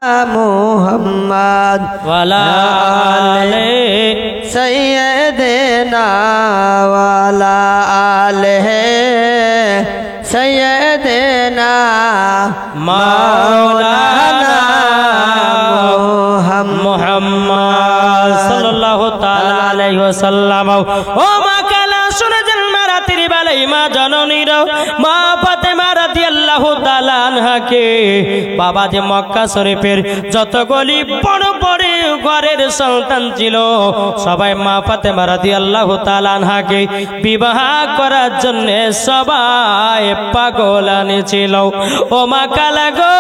मुहम्मद वाला आले सैयदना वाला आले सैयदना मौलाना मुहम्मद सल्लल्लाहु ताला अलैहि वसल्लम। ओ माकाला सुने जन्मा रात्रि বেলায় মা জননীর মা ফাতেমা রাদিয়াল্লাহু তাআলা আনহাকে বাবা যে মক্কা শরীফের যতগুলি বড় বড় ঘরের সন্তান ছিল সবাই মা ফাতেমা রাদিয়াল্লাহু তাআলা আনহাকে বিবাহ করার জন্য সবাই পাগল ছিল। ও মা কালা গো,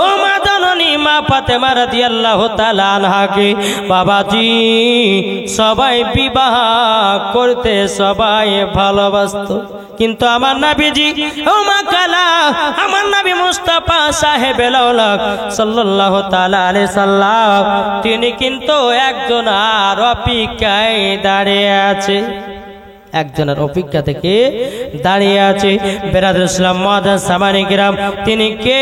ও মা জননী মা ফাতেমা রাদিয়াল্লাহু তাআলা আনহাকে বাবাজি সবাই বিবাহ করতে সবাই ভালোবাসতো, কিন্তু আমার নবীজি ও মা কালা আমার নবী মুস্তাফা সাহেব সাল্লাল্লাহু তাআলা আলাইহি সাল্লাম তিনি কিন্তু একজন আর অপেক্ষায় দাঁড়িয়ে আছে, একজনের অপেক্ষা থেকে দাঁড়িয়ে আছে। বেরাদুল ইসলাম মুআজ্জাজ সামানী কিরাম তিনি কে?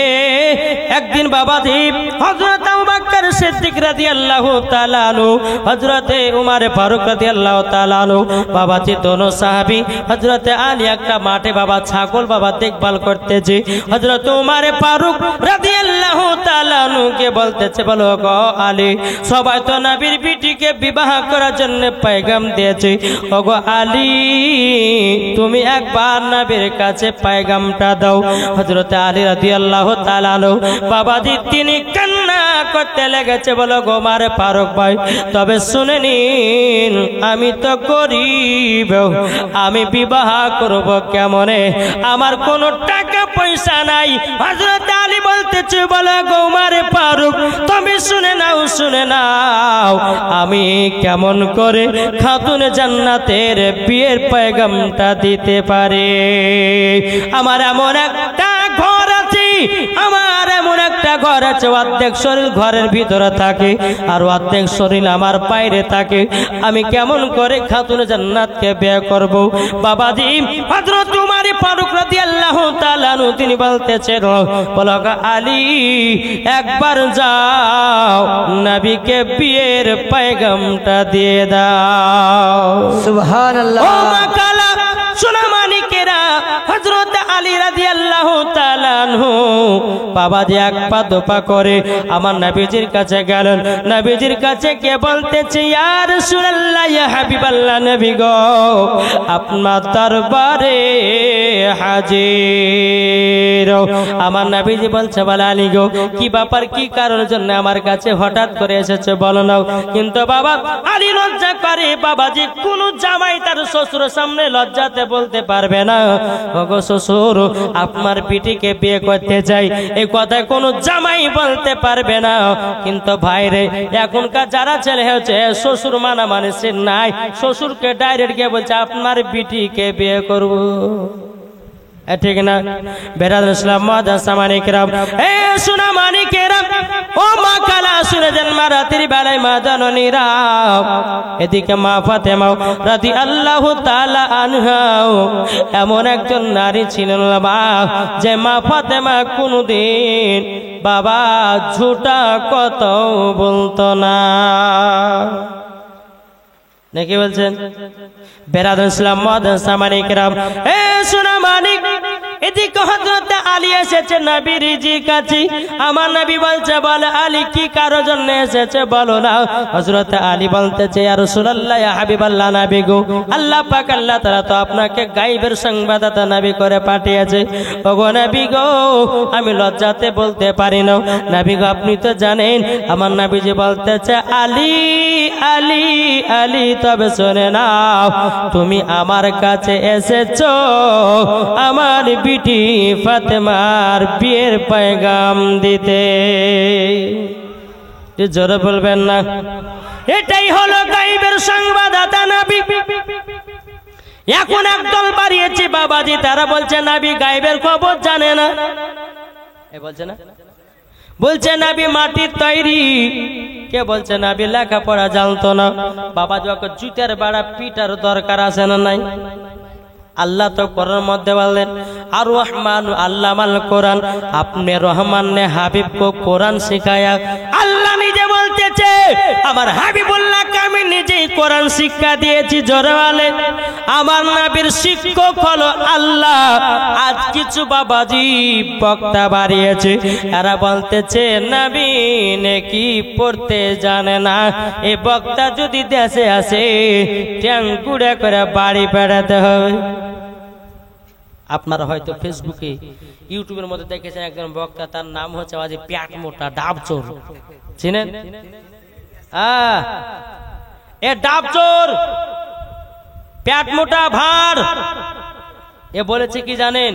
একদিন বাবাজি হযরত আবু বকর সিদ্দিক রাদিয়াল্লাহু তাআলা আনহু হযরত উমর ফারুক রাদিয়াল্লাহু তাআলা আনহু বাবাজি দোনো সাহাবী হযরত আলী একটা মাঠে বাবা ছাগল বাবা দেখভাল করতেছে। হযরত উমর ফারুক রাদিয়াল্লাহু তাআলা আনহু কে বলতেছে, বলো গো আলী সবাই তো নবীর বিটিকে বিবাহ করার জন্য পয়গাম দিয়েছে, ওগো আলী তুমি একবার নবীর কাছে পয়গামটা দাও। হযরত আলী রাদিয়াল্লাহু তাআলা আনহু বাবাজি তিনি কান্না করতে লেগেছে, বলো গো উমর ফারুক ভাই তবে শুনে নিন আমি তো গরীব, আমি বিবাহ করব কেমনে, আমার কোনো টাকা পয়সা নাই। হযরত আলী বলতেছে, বলো গো উমর ফারুক তুমি শুনে নাও আমি কেমন করে খাতুন জান্নাতের বিয়ের পয়গামটা দিতে পারে। আমার এমন একটা ঘর আছে, আমার এমন একটা ঘর আছে অর্ধেক শরীর ঘরের ভিতরে থাকে আর অর্ধেক শরীর আমার বাইরে থাকে, আমি কেমন করে খাতুন জান্নাতকে বিয়ে করব। বাবাজি হযরত উমর ফারুক রাদিয়াল্লাহু তাআলা আনহু তিনি বলতেছেন, বলো আলী একবার যাও নবীকে বিয়ের পয়গামটা দিয়ে দাও। সুবহানাল্লাহ। ও মা কালা সোনা মানিকেরা হযরত আলী রাদিয়াল্লাহু তাআলা আনহু বাবাজি এক পা দোপা করে আমার নবীজির কাছে গেলেন। নবীজির কাছে কে বলতেছে, ইয়া রাসূলুল্লাহ ইয়া হাবিবাল্লাহ নবী গো আপনার দরবারে হাজির। আমার নবীজি বলছে, বল আলী গো কি ব্যাপার, কি কারণের জন্য আমার কাছে হঠাৎ করে এসেছে বলো না। কিন্তু বাবা আলী লজ্জা করে, বাবাজি কোন জামাই তার শ্বশুরের সামনে লজ্জাতে বলতে পারবে না, ওগো শ্বশুর আপনার বিটিকে বিয়ে করতে চাই, এই কথা কোনো জামাই বলতে পারবে না। কিন্তু ভাইরে এখনকার যারা ছেলে হচ্ছে শ্বশুর মানা মানুষের নাই, শ্বশুরকে ডাইরেক্ট গিয়ে বলছে আপনার বিটিকে বিয়ে করব, ঠিক না? বেরাদুল ইসলাম মুআজ্জাজ সামানী কিরাম এ সোনা মানিকেরা ও মা কালা শুনে যান মা রাতের বেলায় মা জননীরা এদিকে মা ফাতেমা রাদিয়াল্লাহু তাআলা আনহা এমন একজন নারী ছিলেন বাবা যে মা ফাতেমা কোনদিন বাবা ঝুটা কত বলতো না, নাকি বলছেন? বেরাদুল ইসলাম মুআজ্জাজ সামানী কিরাম এ সোনা মানিক এদিকে হযরত আলী এসেছে নবীর কাছে। আমার নবী বলছে, বল আলী কি কারো জন্য এসেছে বলো না। হযরত আলী বলতেছে, ইয়া রাসূলুল্লাহ ইয়া হাবিবাল্লাহ নবী গো আল্লাহ পাক আল্লাহ তাআলা তো আপনাকে গায়বের সংবাদদাতা নবী করে পাঠিয়েছে, ওগো নবী গো আমি লজ্জাতে বলতে পারি না। নবী গো আপনি তো জানেন। আমার নবীজি বলতেছে, আলী আলী আলী তবে শুনে নাও তুমি আমার কাছে এসেছো আমার বিটি ফাতেমার বিয়ের পয়গাম দিতে। জোরে বলবেন না, এটাই হলো গায়বের সংবাদদাতা নবী। এখন একদল বাড়িয়েছে বাবাজি, তারা বলছে নবী গায়বের খবর জানে না, বলছে না, বলছে নবী মাটির তৈরি, কে বলছে নবী লেখাপড়া জানতো না। বাবা যখন জুতার বাড়া পিটার দরকার আছে না নাই? আল্লাহ তো কোরআনের মধ্যে বললেন আর রহমান আল্লামাল কোরআন, আপনি রহমান ने হাবিব को কোরআন শিখায়া। আল্লাহ নিজে বলতেছে আমার হাবিবুল্লাহকে আমি নিজেই কোরআন শিক্ষা দিয়েছি। জোরে বলেন আমার নবীর শিক্ষক হলো আল্লাহ। আজ কিছু বাবাজি বক্তা বাড়িয়েছে, এরা বলতেছে নবী নাকি পড়তে জানে না। এই বক্তা যদি দেশে আসে ট্যাঙ্কুড়ে করে বাড়ি বেড়াতে হবে। আপনারা হয়তো ফেসবুকে ইউটিউবের মধ্যে দেখেছেন একজন বক্তা, তার নাম হচ্ছে আজ প্যাট মোটা ডাবচোর, চিনেন? এ ডাবচোর প্যাট মোটা ভাড়, এ বলেছে কি জানেন?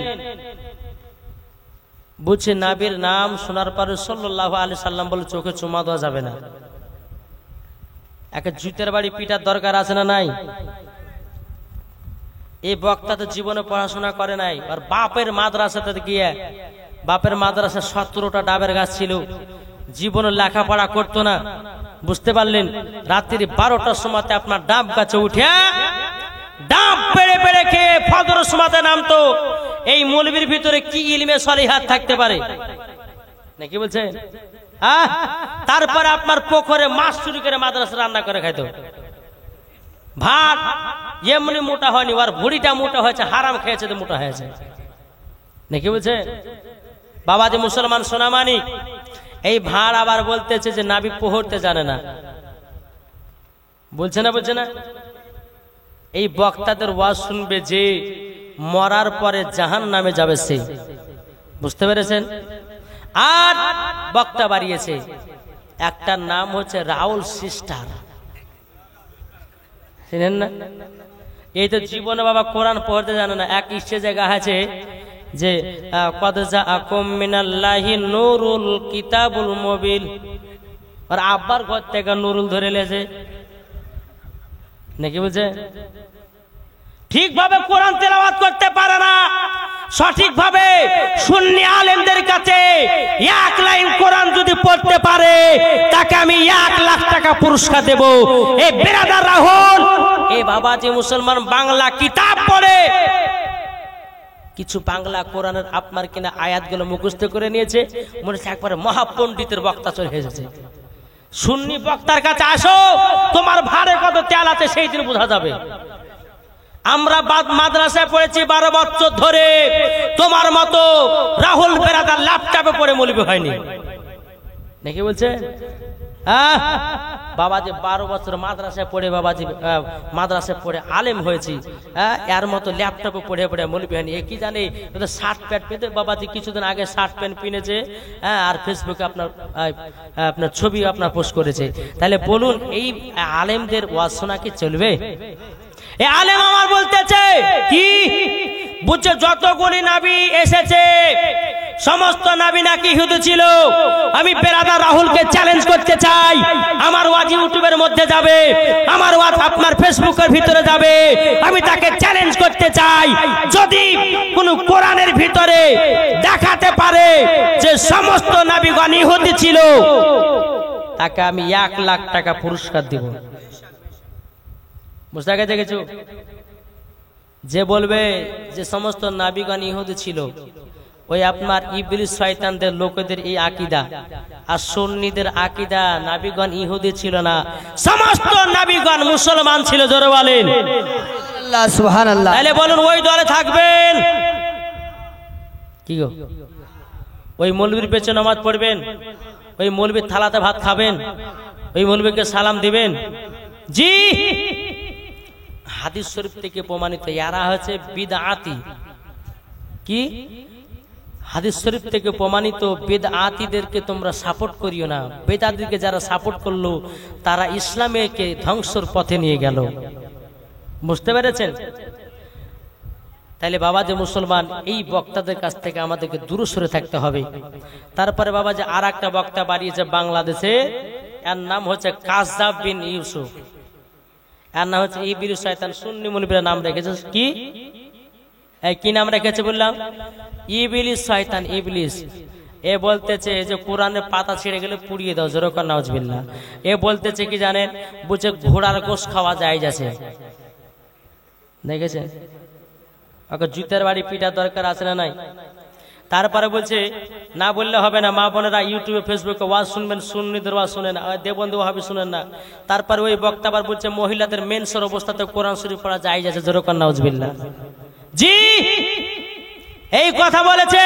বুঝছে নবীর নাম শোনার পরে সাল্লাল্লাহু আলাইহি সাল্লাম বলে চোখে চুমা দেওয়া যাবে না। একটা জুতের বাড়ি পিটার দরকার আছে না নাই? এই বক্তা তো জীবনে পড়াশোনা করে নাই, আর বাপের মাদ্রাসাতে গিয়ে, বাপের মাদ্রাসা 17টা ডাবের গাছ ছিল, জীবনে লেখাপড়া করতো না। বুঝতে পারলেন? রাত্রি 12টার সময়তে আপনার ডাব গাছে উঠে ডাব পেড়ে পেড়ে খেয়ে ফজরের সময়তে নামতো। এই মৌলবীর ভিতরে কি ইলমে সলিহাত থাকতে পারে নাকি বলছে? তারপরে আপনার পুকুরে মাছ চুরি করে মাদ্রাসা রান্না করে খাইতো। ভাত এমনি মোটা হয়নি, আর ভুড়িটা মোটা হয়েছে, হারাম খেয়েছে তো মোটা হয়েছে নাকি বলছে? বাবা যে মুসলমান সোনামানি, এই ভাড় আবার বলতেছে যে নাবি পড়তে জানে না। বলছে না, বলছে না? এই বক্তাদের ওয়াজ শুনবে যে মরার পরে জাহান নামে যাবে সে। বুঝতে পেরেছেন? আর বক্তা বাড়িয়েছে, একটা নাম হচ্ছে রাহুল সিস্টার, চিনেন না? এই তো জীবনে বাবা কোরআন পড়তে জানে না। এক স্টেজে গাছে যে কদ জাআকুম মিনাল্লাহি নূরুল কিতাবুল মুবিন, আর আব্বার ঘর থেকে নুরুল ধরে লেছে নাকি বলছে? ঠিকভাবে কোরআন তেলাওয়াত করতে পারে না, সঠিকভাবে সুন্নি আলেমদের কাছে 1 লাইন কোরআন যদি পড়তে পারে তাকে আমি 1 লাখ টাকা পুরস্কার দেব। এই বেরাদার রাহুল, এই বাবা যে মুসলমান বাংলা কিতাব পড়ে, কিছু বাংলা কোরআনের আপনার কিনা আয়াতগুলো মুখস্থ করে নিয়েছে, মনে হচ্ছে একবারে মহাপণ্ডিতের বক্তা চলে এসেছে। সুন্নি বক্তার কাছে আসো, তোমার ভাড়ে কত তেল আছে সেই দিন বোঝা যাবে। আমরা মাদ্রাসায় পড়েছি 12 বছর ধরে, তোমার মতো রাহুল বেরাদার ল্যাপটপে পড়ে মৌলবি হয়নি নাকি বলছে? বাবাজি 12 বছর মাদ্রাসায় পড়ে, বাবাজি মাদ্রাসায় পড়ে আলেম হয়েছি, এর মতো ল্যাপটপে পড়ে পড়ে মৌলবি হয়নি। এ কি জানে শার্ট প্যান্ট পেতে, বাবাজি কিছুদিন আগে শার্ট প্যান্ট কিনেছে, আর ফেসবুকে আপনার ছবি আপনার পোস্ট করেছে। তাহলে বলুন এই আলেমদের ওয়াজ শোনা কি চলবে? এ আলেম আমার বলতেছে কি বুঝছে, যতগুলি নবী এসেছে সমস্ত নবী নাকি ইহুদি ছিল। আমি বেরাদার রাহুলকে চ্যালেঞ্জ করতে চাই, আমার ওয়াজ ইউটিউবের মধ্যে যাবে, আমার ওয়াজ আপনার ফেসবুকের ভিতরে যাবে, আমি তাকে চ্যালেঞ্জ করতে চাই, যদি কোন কোরআনের ভিতরে দেখাতে পারে যে সমস্ত নবীগণ ইহুদি ছিল, তাকে আমি 1 লাখ টাকা পুরস্কার দেব। বুঝতে গেছে কিছু? যে বলবে যে সমস্ত নবীগণ ইহুদি ছিল, ওই আপনার ইবলিস শয়তানদের লোকেদের এই আকীদা, আর সুন্নিদের আকীদা নবীগণ ইহুদি ছিল না, সমস্ত নবীগণ মুসলমান ছিল। জোরে বলেন আল্লাহ সুবহানাল্লাহ। তাহলে বলুন ওই দলে থাকবেন কি গো? ওই মৌলবীর পেছনে নামাজ পড়বেন, ওই মৌলবীর থালাতে ভাত খাবেন, ওই মৌলবীকে সালাম দিবেন? জি, হাদিস শরীফ থেকে প্রমাণিত এরা হচ্ছে বিদআতি। কি? হাদিস শরীফ থেকে প্রমাণিত বিদআতিদেরকে তোমরা সাপোর্ট করিও না। বেদাতিদেরকে যারা সাপোর্ট করলো তারা ইসলামকে ধ্বংসের পথে নিয়ে গেল। বুঝতে পেরেছেন? তাহলে বাবা যে মুসলমান, এই বক্তাদের কাছ থেকে আমাদেরকে দূরে সরে থাকতে হবে। তারপরে বাবা যে আর একটা বক্তা বাড়িয়েছে বাংলাদেশে, এর নাম হচ্ছে কাযযাব বিন ইউসুফ, এর নাম হচ্ছে ইবলিস শয়তান। সুন্নি মুলবিরা নাম রেখেছে কি? কি নাম রেখেছে বললাম? ইবলিস শয়তান, ইবলিস। এ বলতেছে যে কোরআনের পাতা ছিঁড়ে গেলে পুড়িয়ে দাও, জোরে কর নাউজুবিল্লাহ। এ বলতেছে কি জানেন? বুঝে ঘোড়ার গোশত খাওয়া যায় যাচ্ছে, দেখেছেন? ওকে জুতের বাড়ি পিটার দরকার আছে না নাই? তারপরে বলছে না বললে হবে না, মা বোনেরা ইউটিউবে ফেসবুকে ওয়াজ শুনবেন, সুন্নিদের ওয়াজ শুনেন, দেববন্ধু হবে শুনেন না। তারপরে ওই বক্তা আবার বলছে মহিলাদের মেন্সের অবস্থাতে কোরআন শরীফ পড়া জায়েজ আছে, জোরে কর নাউজুবিল্লাহ। জি এই কথা বলেছে।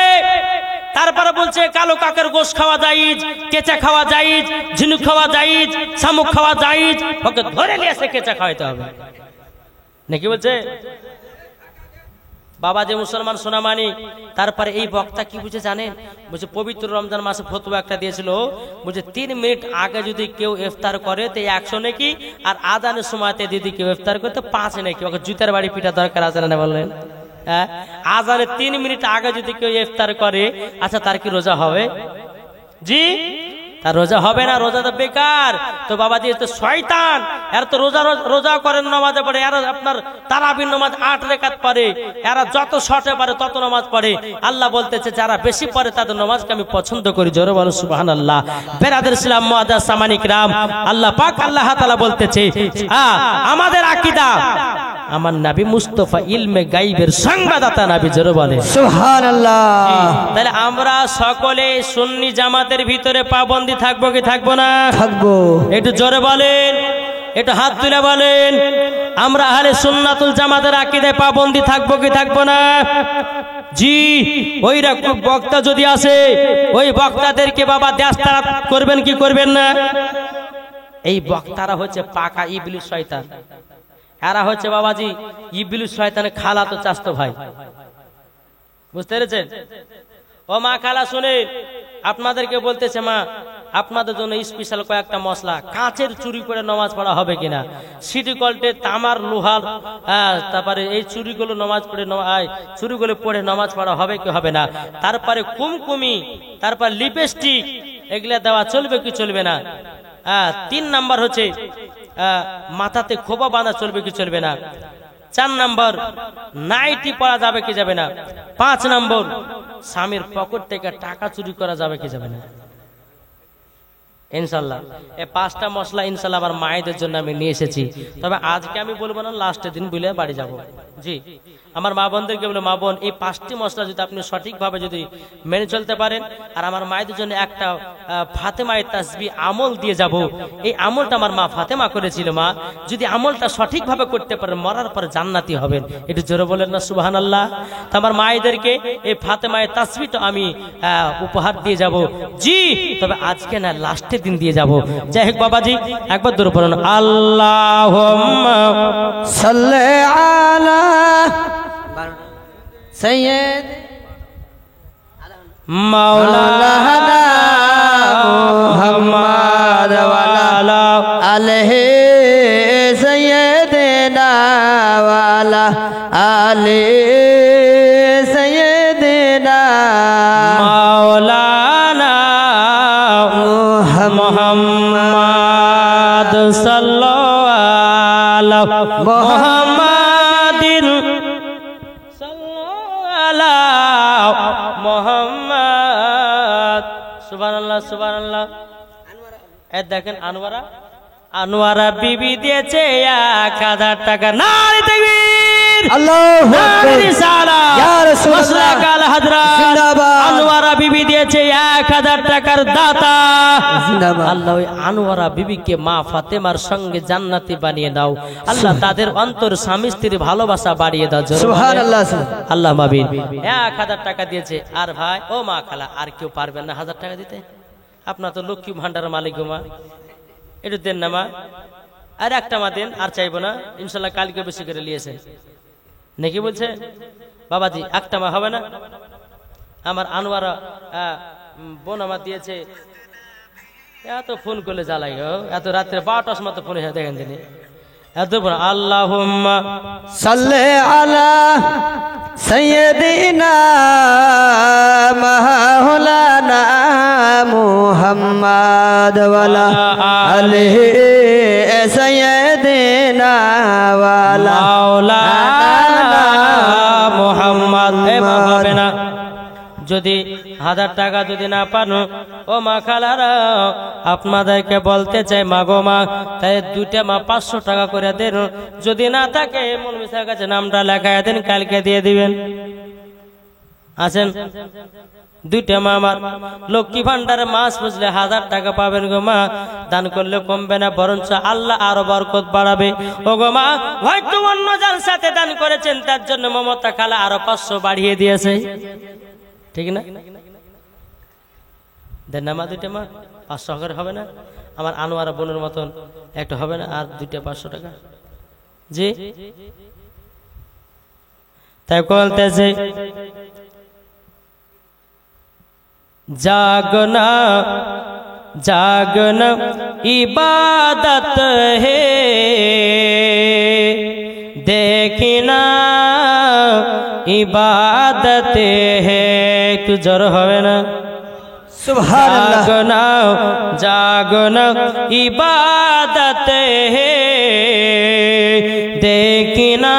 তারপরে বলছে কালো কাকের গোশ খাওয়া জায়েজ, কেঁচা খাওয়া জায়েজ, ঝিনুক খাওয়া জায়েজ, শামুক খাওয়া জায়েজ। ওকে ধরে নিয়ে এসে কেঁচা খাওয়াইতে হবে নাকি বলছে বাবা যে মুসলমান সোনা মানি। তারপরে এই বক্তা কি বুঝে জানেন, বলছে পবিত্র রমজান মাসে ফতোয়া একটা দিয়েছিল, বলছে 3 মিনিট আগে যদি কেউ ইফতার করে তো 100 নাকি, আর আজানের সময়তে যদি কেউ ইফতার করে তো 5 নাকি। ওকে জুতার বাড়ি পিটা দরকার আছে না বললেন? হ্যাঁ, আজানে 3 মিনিট আগে যদি কেউ ইফতার করে, আচ্ছা তার কি রোজা হবে? জি তার রোজা হবে না, রোজা তো বেকার। তো বাবা দিয়ে তো শয়তান, এরা তো রোজা করেন, নামাজে পড়ে, এরা আপনার তারাবির নামাজ 8 রাকাত পড়ে, এরা যত শর্টে পারে তত নামাজ পড়ে। আল্লাহ বলতেছে যারা বেশি পড়ে তাদের নামাজকে আমি পছন্দ করি, জোরে বলো সুবহানাল্লাহ। বেরাদের ইসলাম মুআদ্দাস সামানিক রাম, আল্লাহ পাক আল্লাহ তাআলা বলতেছে আমাদের আকীদা আমার নবী মুস্তাফা ইলমে গায়বের সংবাদদাতা নবী, জোরে বলে সুবহানাল্লাহ। তাহলে আমরা সকলে সুন্নি জামাতের ভিতরে পাবন্দি থাকবো কি থাকবো না? থাকবো। একটু জোরে বলেন, একটু হাত তুলে বলেন, আমরা আহলে সুন্নাতুল জামাতের আকীদায় পাবন্দি থাকবো কি থাকবো না? জি ওই রকম বক্তা যদি আসে, ওই বক্তাদেরকে বাবা দেশতারা করবেন কি করবেন না? এই বক্তারা হচ্ছে পাকা ইবলিস শয়তান। এরা হচ্ছে বাবাজি ইবলিস শয়তানের খালাতো চাচতো ভাই, বুঝতে পেরেছেন? ও মা খালা শুনে আপনাদেরকে বলতেছে, মা আপনাদের জন্য স্পেশাল কয়েকটা মশলা। কাঁচের চুরি করে নামাজ পড়া হবে কিনা? সিটি কল্টে তামার লোহার, তারপরে এই চুরিগুলো নামাজ পড়ে চুরিগুলো পড়ে নামাজ পড়া হবে কি হবে না? তারপরে কুমকুমি, তারপর লিপস্টিক, এগুলা দেওয়া চলবে কি চলবে না? 3 নাম্বার হচ্ছে মাথাতে খোপা বাঁধা চলবে কি চলবে না? 4 নাম্বার নাইটি পরা যাবে কি যাবে না? 5 নাম্বার স্বামীর পকেট থেকে টাকা চুরি করা যাবে কি যাবে না? ইনশাআল্লাহ এই 5টা মশলা ইনশাআল্লাহ আমার মায়েদের জন্য আমি নিয়ে এসেছি। তবে আজকে আমি বলবো না, লাস্টের দিন বলে বাড়ি যাব। জি আমার মা বোনদেরকে বলে, মা বোন এই 5টি মশলা যদি আপনি সঠিকভাবে যদি মেনে চলতে পারেন, আর আমার মায়েদের জন্য একটা ফাতেমায়ে তাসবিহ আমল দিয়ে যাব। এই আমলটা আমার মা ফাতেমা করেছিল। মা যদি আমলটা সঠিকভাবে করতে পারেন, মরার পরে জান্নাতি হবেন। একটু জোরে বলেন না সুবহানাল্লাহ। তো আমার মায়েদেরকে এই ফাতেমায়ে তাসবিহটা আমি উপহার দিয়ে যাব। জি তবে আজকে না, লাস্টের দিন দিয়ে যাব। যাই হোক বাবাজি একবার দূরে পড়ুন, আল্লাহুম্মা সাল্লি আলা সাইয়্যিদ মাওলানা মুহাম্মদ ওয়া আলা আলিহি সাইয়্যিদিনা ওয়া আলা আলি সাইয়্যিদিনা মাওলানা মুহাম্মদ সাল্লাল্লাহু আলা মুহাম্মাদিন সাল্লাল্লাহু মুহাম্মদ। সুবহানাল্লাহ সুবহানাল্লাহ। এই দেখেন আনোয়ারা বিবি দিয়েছে 1000 টাকা। নারে তাকবীর, আল্লাহু আকবার, ইয়া রাসূলুল্লাহ কাল হযরত জিন্দাবাদ। আনোয়ারা বিবি দিয়েছে 1000 টাকার দাতা। জিন্দাবাদ। আল্লাহ ওই আনোয়ারা বিবিকে মা ফাতেমার সঙ্গে জান্নাতি বানিয়ে দাও। আল্লাহ তাদের অন্তর স্বামী স্ত্রীর ভালোবাসা বাড়িয়ে দাও। সুবহানাল্লাহ আল্লাহ মাবিন। 1000 টাকা দিয়েছে। আর ভাই ও মা খালা আর কেউ পারবেন না 1000 টাকা দিতে? আপনার তো লক্ষ্মী ভান্ডারের মালিক গো মা, একটু দেন না মা। আর একটা মা দেন, আর চাইবো না ইনশাল্লাহ, কালকে বেশি করে নিয়েছে নাকি বলছে বাবাজি? একটা মা হবে না? আমার আনোয়ারা বোন আমার দিয়েছে। এত ফোন করলে জ্বালাই গো, এত রাত্রে 12টার সময় তো ফোন এসে দেখেন তিনি এত ফোন। আল্লাহুম্মা সাল্লি আলা সাইয়্যিদিনা মাওলানা মুহাম্মদ ওয়া আলা আলিহি সাইয়্যিদিনা ওয়া আলা মাওলানা মুহাম্মদ। হবে না যদি 1000 টাকা যদি না পানো, ও মা খালারা আপনাদেরকে বলতে চাই, মা গো মা, তাই 2টা মা 500 টাকা করে দেন। যদি না থাকে মৌলভী সাহেবের কাছে নামটা লেখায় দেন, কালকে দিয়ে দিবেন। আছেন 2টা মা আমার লক্ষ্মী ভান্ডারে মাস বুঝলে 1000 টাকা পাবেন গো মা। দান করলে কমবে না, বরঞ্চ আল্লাহ আরো বরকত বাড়াবে। ও গো মা, হয়তো অন্য জালসাতে দান করেছেন, তার জন্য মমতা খালা আরো 500 বাড়িয়ে দিয়েছে, ঠিক না? দেন না মা, 2টা মা 500 করে হবে না? আমার আনোয়ারা বোনের মতন একটা হবে না? আর 2টা 500 টাকা, জি। তাই বলতেছে, जागना जागना इबादत है, देखना इबादत है। तू जोर होवे ना, सुभान अल्लाह। जागना जागना इबादत है, देखना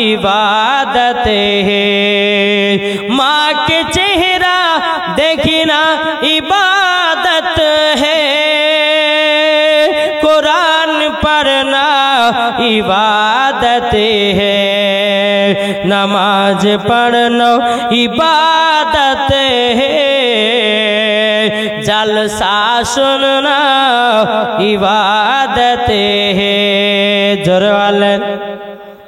इबादत है। माँ के चेहरा देखना इबादत है, कुरान पढ़ना इबादत है, नमाज पढ़ना इबादत है, जलसा सुनना इबादत है। जोर वाले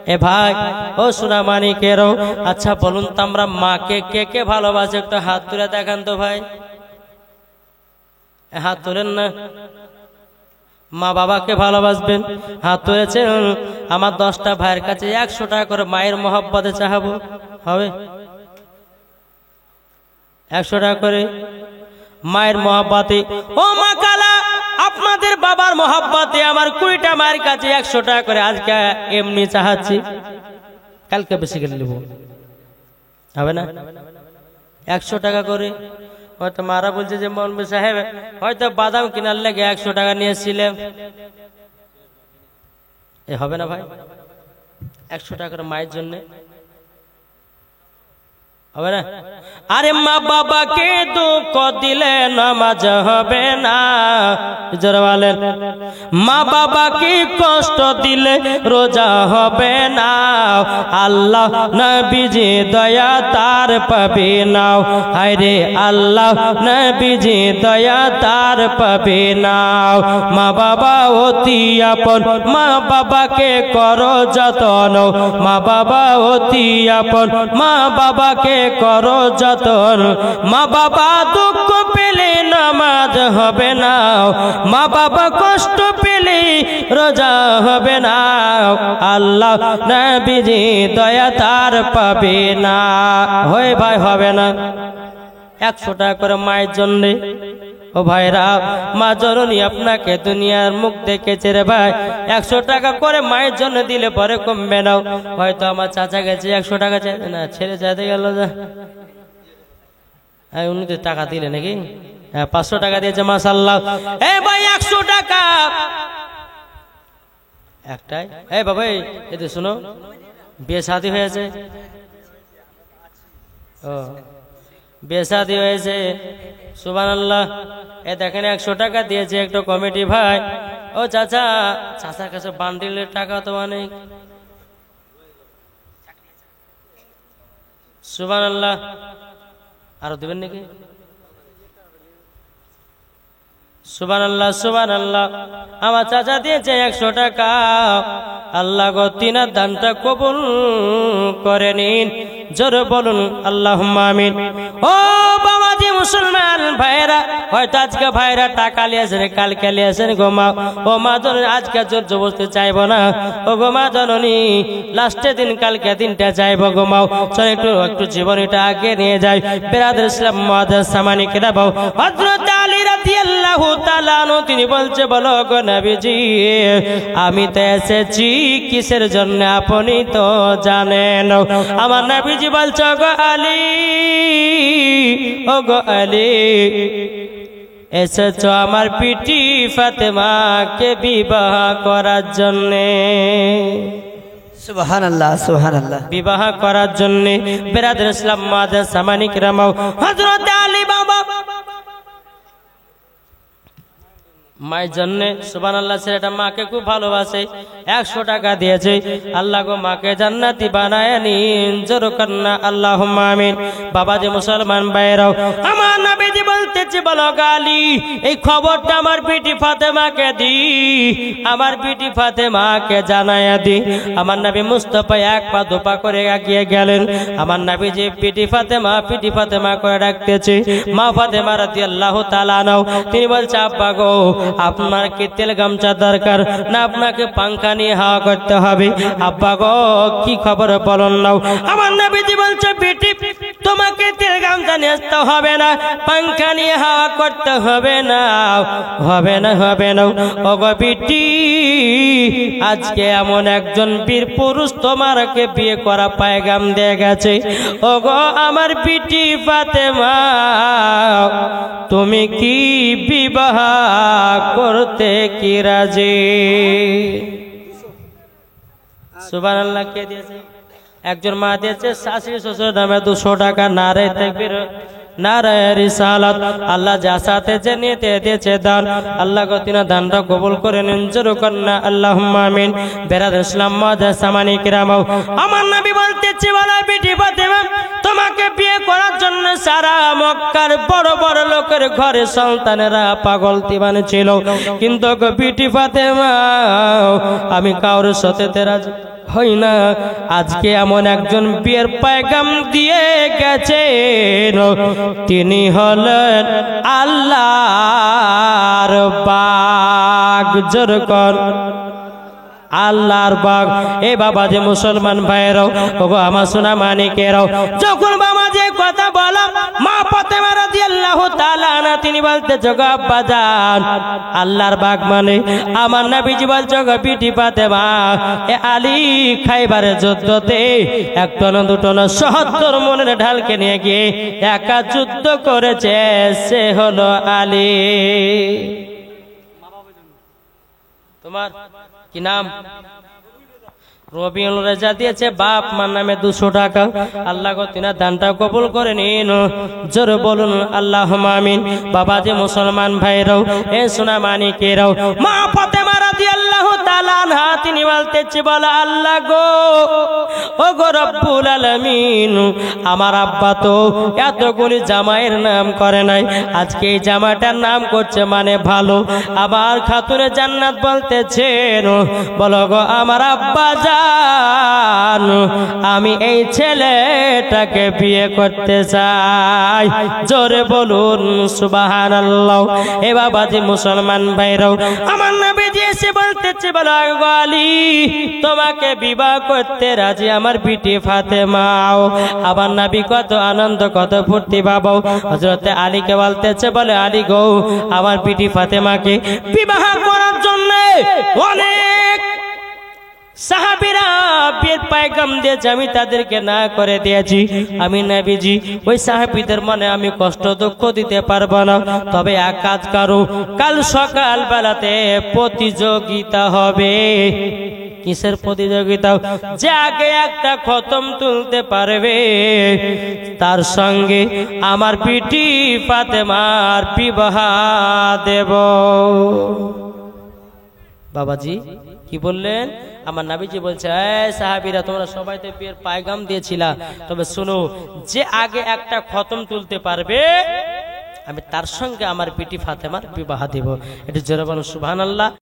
এ ভাই, ও সোনা মানিকেরও, আচ্ছা বলুন তো আমরা মাকে কে কে ভালোবাসে? একটু হাত তুলে দেখান তো ভাই, হাত তোলেন না। মা বাবাকে ভালোবাসবেন, হাত তুলেছেন। আমার 10টা ভাইয়ের কাছে 100 টাকা করে মায়ের মহব্বতে চাহাবো, হবে? 100 টাকা করে মায়ের মহব্বতে। ও মা কালা, আপনাদের বাবার মহব্বতে আমার 20টা মায়ের কাছে 100 টাকা করে আজকে এমনি চাহাচ্ছি, কালকে বেশি গেলে নেব, হবে না? 100 টাকা করে। হয়তো মারা বলছে যে মৌলভী সাহেব হয়তো বাদাম কেনার লেগে 100 টাকা নিয়েছিলেন, এ হবে না ভাই? 100 টাকা করে মায়ের জন্য হবে না? আরে মা বাবাকে দুঃখ দিলে নামাজ হবে না, জোরে বলেন। মা বাবাকে কষ্ট দিলে রোজা হবে না, আল্লাহ নবীজি দয়া তার পাবে না। হায় রে আল্লাহ নবীজি দয়া তার পাবে না। মা বাবা অতি আপন, মা বাবাকে করো যতন, মা বাবা অতি আপন, মা বাবাকে করো যতন। মা বাবা দুঃখ পেলে নামাজ হবে না, মা বাবা কষ্ট পেলে রোজা হবে না, আল্লাহ নবীজি দয়া তার পাবে না। হয় ভাই, হবে না? 100 টাকা করে মায়ের জন্য। ও ভাইরা, মা জননী আপনাকে দুনিয়ার মুখ দেখেছে রে ভাই, 100 টাকা করে মায়ের জন্য দিলে পরে কমবে না। হয়তো আমার চাচা গেছে 100 টাকা চাইতে না, ছেলে চাইতে গেল, উনি তো টাকা দিলে নাকি? 500 টাকা দিয়েছে, মাশাআল্লাহ। এ ভাই 100 টাকা একটাই। এ বাবা, এই শুনো, বিয়ে শাদী হয়েছে, ও বিয়ে শাদী হয়েছে, সুবহানাল্লাহ। এ দেখেন 100 টাকা দিয়েছে একটা কমিটি ভাই। ও চাচা, চাচার কাছে বান্ডিলের টাকা তো অনেক, সুবহানাল্লাহ। আরো দিবেন নাকি? সুবহানাল্লাহ সুবহানাল্লাহ। আমার চাচা দিয়েছে 100 টাকা। আল্লাহ গো তিনার দানটা কবুল করে নিন, জোরে বলুন আল্লাহুম্মা আমিন। ও বাবাজি মুসলমান ভাইরা, হয়তো আজকে ভাইরা টাকা লিয়েছেন, কালকে লিয়েছেন গো মা। ও মা জননী, আজকে জোর জবরদস্তি চাইবো না, ও গো মা জননী, লাস্টের দিন কালকে দিনটা চাইবো গো মা। চল একটু জীবনীটা আগে নিয়ে যাই। বেরাদর ইসলাম মুআজ্জাজ সামানি কিরাবাও, হযরত আলী রাদিয়াল্লাহু তাআলা আনহু তিনি বলছে, বলো গো নবীজি, আমি তো এসেছি কিসের জন্য আপনি তো জানেন। আমার নবীজি বলছে, গো আলী, ও গো আলী, এসেছো আমার পিটি ফাতেমাকে বিবাহ করার জন্যে। সুবহানাল্লাহ সুবহানাল্লাহ। বিবাহ করার জন্য বিরাদর ইসলাম মুআজ্জিজ সামানি কিরাম হযরত আলী বাবা মায়ের জন্য সুবহানাল্লাহ ছেলেটা মাকে খুব ভালোবাসে, 100 টাকা দিয়েছে। আল্লাহ গো মাকে জান্নাতি বানায় নিন, জোর কন্না আল্লাহুম্মা আমিন। বাবা যে মুসলমান ভাইরাও, আমার নবীজি বলতেছে বলো গালি এই খবরটা আমার বিটি ফাতেমাকে দি, আমার বিটি ফাতেমাকে জানায়া দি। আমার নবী মুস্তাফা এক পা দুপা করে এগিয়ে গেলেন। আমার নবীজি পিটি ফাতেমা করে ডাকতেছে মা ফাতেমা রাদিয়াল্লাহু তাআলা আনহা। তিনি বলছে আব্বা গো আপনার কি তেল গামছা দরকার না আপনাকে পাঙ্খা নিয়ে হাওয়া করতে হবে? আব্বা গো কি খবর বলুন নাও। আমার নবীজি বলছে বেটি তোমাকে তেল গামছা নিয়ে আসতে হবে না, পাঙ্খা নিয়ে হাওয়া করতে হবে না, হবে না হবে না। ও গো বেটি আজকে এমন একজন বীর পুরুষ তোমারকে বিয়ে করা পায়গাম দিয়ে গেছে। ও গো আমার বিটি ফাতেমা তুমি কি বিবাহ করতে কি রাজি? সুবহানাল্লাহ। কে দিয়েছে? একজন মা দিয়েছে শাশুড়ি শ্বশুর নামে 200 টাকা। নারে তাকবীর, নারে রিসালাত। আল্লাহ যা সাথে যে নিতে দিয়েছে দান, আল্লাহ গো তিনি দানটা কবুল করে নিন, জোর কন্না আল্লাহুম্মা আমিন। বিরাদর ইসলাম মুআজ্জিজ সামানি কিরাম আমার নবী বলতেছে বলা বিটি ফাতেমা তোমাকে বিয়ে করার জন্য সারা মক্কার বড় বড় লোকের ঘরে সন্তানেরা পাগল দিওয়ানা ছিল, কিন্তু গো বিটি ফাতেমা আমি কারোর সাথে রাজি হই না। আজকে এমন একজন বিয়ের পায়গাম দিয়ে গেছেন, তিনি হলেন আল্লাহর বাগ। জোর কর আল্লাহর বাগ। এ বাবা যে মুসলমান ভাইরাও, ওগো আমার সোনা মানিকেরাও, যখন বাবা যে কথা বলা মা ফাতেমা রাদিয়াল্লাহু তাআলা আনহা তিনি বলতে জগো আব্বা জান আল্লাহর বাগ মানে আমার নবীজি বলছে গো বিটি ফাতেমা এ আলী খাইবারের যুদ্ধতে একটা না দুটো না ৭০ মনের ঢালকে নিয়ে গিয়ে একা যুদ্ধ করেছে, সে হলো আলী। তোমার কি নাম? রবিউল রেজা দিয়েছে বাপ মার নামে 200 টাকা। আল্লাহ গো তিনা দানটা কবুল করে নিন, জোরে বলুন আল্লাহুম্মা আমিন। বাবা যে মুসলমান ভাইরাও, এ সোনা মানিকেরাও, মা ফাতেমা রাদিয়াল্লাহু তাআলা আনহা তিনি বলতেছে বলা আল্লাহ গো ও গো রব্বুল আলামিন আমার আব্বা তো এতগুলি জামাইয়ের নাম করে নাই, আজকে এই জামাটার নাম করছে মানে ভালো। আবার খাতুনে জান্নাত বলতেছেন বলো গো আমার আব্বা জান আমি এই ছেলেটাকে বিয়ে করতে চাই, জোরে বলুন সুবহানাল্লাহ। এ বাবা যে মুসলমান ভাইরাও, আমার নবীজি এসে বলতেছে বলো গো আলী তোমাকে বিবাহ করতে রাজি আমার বিটি ফাতেমাও। আমার নবী কত আনন্দ কত ফুর্তি বাবা। হযরত আলীকে বলতেছে বলে আলী গো আমার বিটি ফাতেমাকে বিবাহ করার জন্য অনেক সাহাবীরা বিয়ের পায়গাম দিয়েছে, আমি তাদেরকে না করে দিয়েছি। আমি নবীজি ওই সাহাবীদের মনে আমি কষ্ট দুঃখ দিতে পারবো না, তবে এক কাজ করো কাল সকাল বেলাতে প্রতিযোগিতা হবে। কিসের প্রতিযোগিতা? যে আগে একটা খতম তুলতে পারবে তার সঙ্গে আমার বিটি ফাতেমার বিবাহ দেব। বাবাজি কি বললেন? আমার নবীজি বলছে এই সাহাবীরা তোমরা সবাই তো বিয়ের পায়গাম দিয়েছিলা, তবে শুনো যে আগে একটা খতম তুলতে পারবে আমি তার সঙ্গে আমার বিটি ফাতেমার বিবাহ দেব। এটা জোরে বলো সুবহানাল্লাহ।